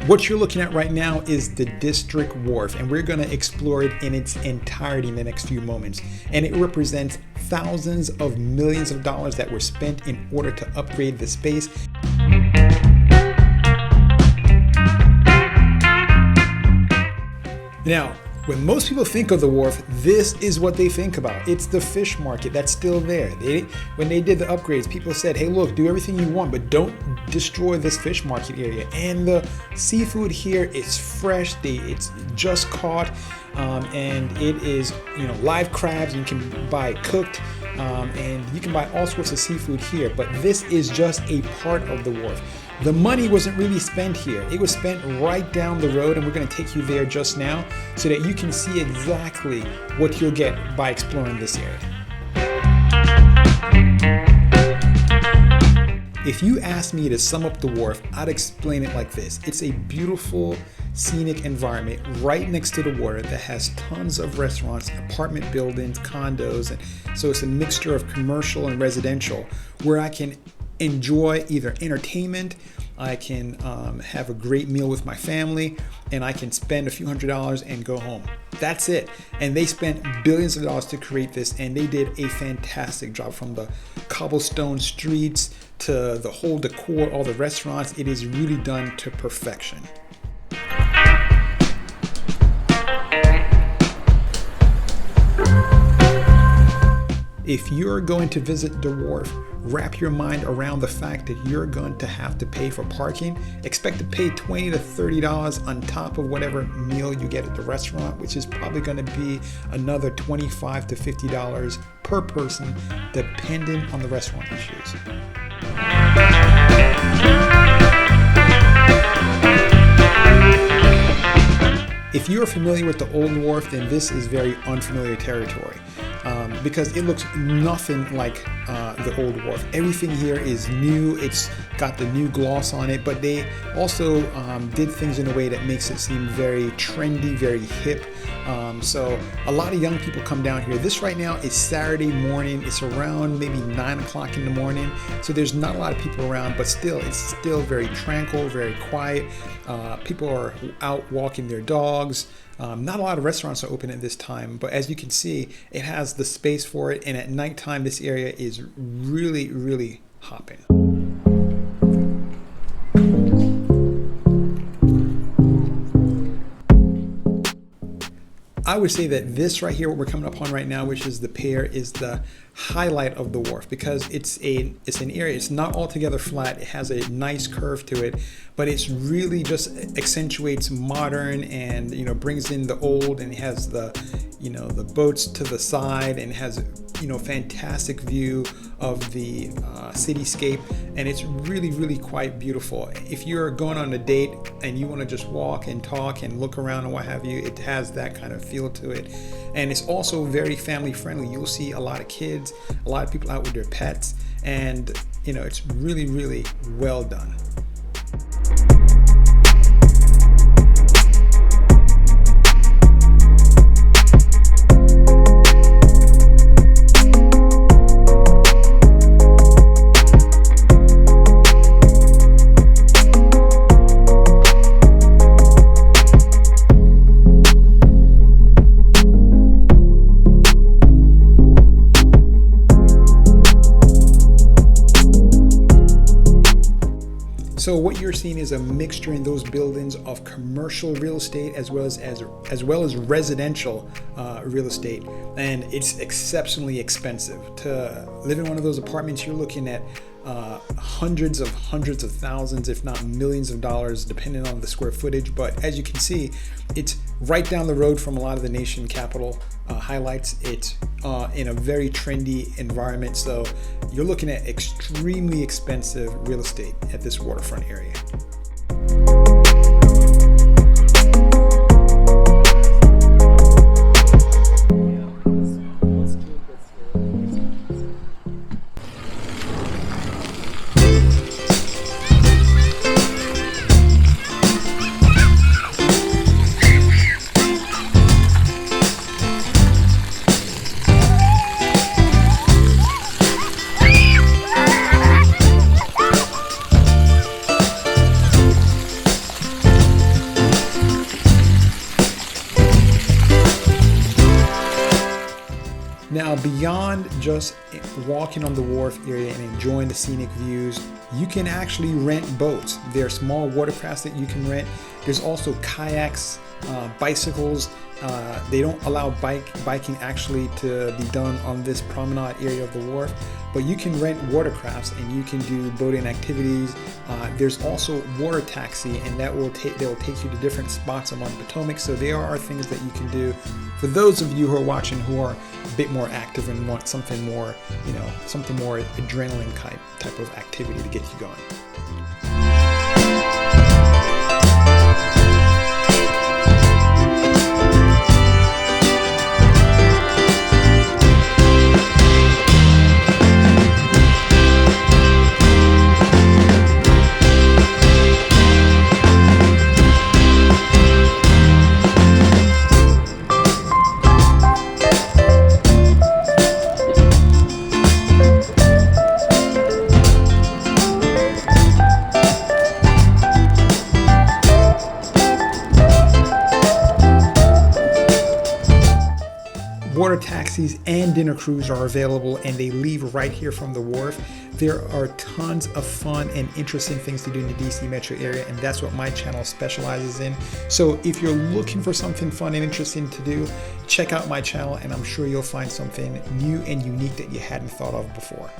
What you're looking at right now is the District Wharf, and we're going to explore it in its entirety in the next few moments. And it represents thousands of millions of dollars that were spent in order to upgrade the space. Now, when most people think of the wharf, this is what they think about. It's the fish market that's still there. When they did the upgrades, people said, hey, look, do everything you want, but don't destroy this fish market area. And the seafood here is fresh. It's just caught, and it is, live crabs. You can buy cooked, and you can buy all sorts of seafood here. But this is just a part of the wharf. The money wasn't really spent here. It was spent right down the road, and we're going to take you there just now so that you can see exactly what you'll get by exploring this area. If you asked me to sum up the wharf, I'd explain it like this. It's a beautiful, scenic environment right next to the water that has tons of restaurants, apartment buildings, condos, and so it's a mixture of commercial and residential where I can enjoy either entertainment, I can have a great meal with my family, and I can spend a few $100s and go home. That's it. And they spent billions of dollars to create this, and they did a fantastic job from the cobblestone streets to the whole decor, all the restaurants. It is really done to perfection. If you're going to visit the wharf, wrap your mind around the fact that you're going to have to pay for parking. Expect to pay $20 to $30 on top of whatever meal you get at the restaurant, which is probably going to be another $25 to $50 per person, depending on the restaurant you choose. If you're familiar with the Old Wharf, then this is very unfamiliar territory. Because it looks nothing like the Old Wharf. Everything here is new. It's got the new gloss on it, but they also did things in a way that makes it seem very trendy, very hip. So a lot of young people come down here. This right now is Saturday morning. It's around maybe 9 o'clock in the morning. So there's not a lot of people around, but still, it's still very tranquil, very quiet. People are out walking their dogs. Not a lot of restaurants are open at this time, but as you can see, it has the space for it. And at nighttime, this area is really, really hopping. I would say that this right here, what we're coming up on right now, which is the pier, is the highlight of the wharf because it's an area. It's not altogether flat. It has a nice curve to it, but it's really just accentuates modern and brings in the old, and it has the the boats to the side, and it has fantastic view of the cityscape, and it's really, really quite beautiful. If you're going on a date and you want to just walk and talk and look around and what have you, it has that kind of feel to it. And it's also very family friendly. You'll see a lot of kids, a lot of people out with their pets, and it's really, really well done. So what you're seeing is a mixture in those buildings of commercial real estate as well as residential real estate, and it's exceptionally expensive. To live in one of those apartments, you're looking at hundreds of thousands, if not millions of dollars, depending on the square footage. But as you can see, it's right down the road from a lot of the nation capital highlights. It's in a very trendy environment, so you're looking at extremely expensive real estate at this waterfront area. Now, beyond just walking on the wharf area and enjoying the scenic views, you can actually rent boats. There are small watercrafts that you can rent. There's also kayaks, bicycles. They don't allow biking actually to be done on this promenade area of the wharf, but you can rent watercrafts and you can do boating activities. There's also water taxi, and they will take you to different spots along Potomac. So there are things that you can do for those of you who are watching who are a bit more active and want something more, something more adrenaline type of activity to get you going. Water taxis and dinner cruise are available, and they leave right here from the wharf. There are tons of fun and interesting things to do in the DC metro area, and that's what my channel specializes in. So if you're looking for something fun and interesting to do, check out my channel, and I'm sure you'll find something new and unique that you hadn't thought of before.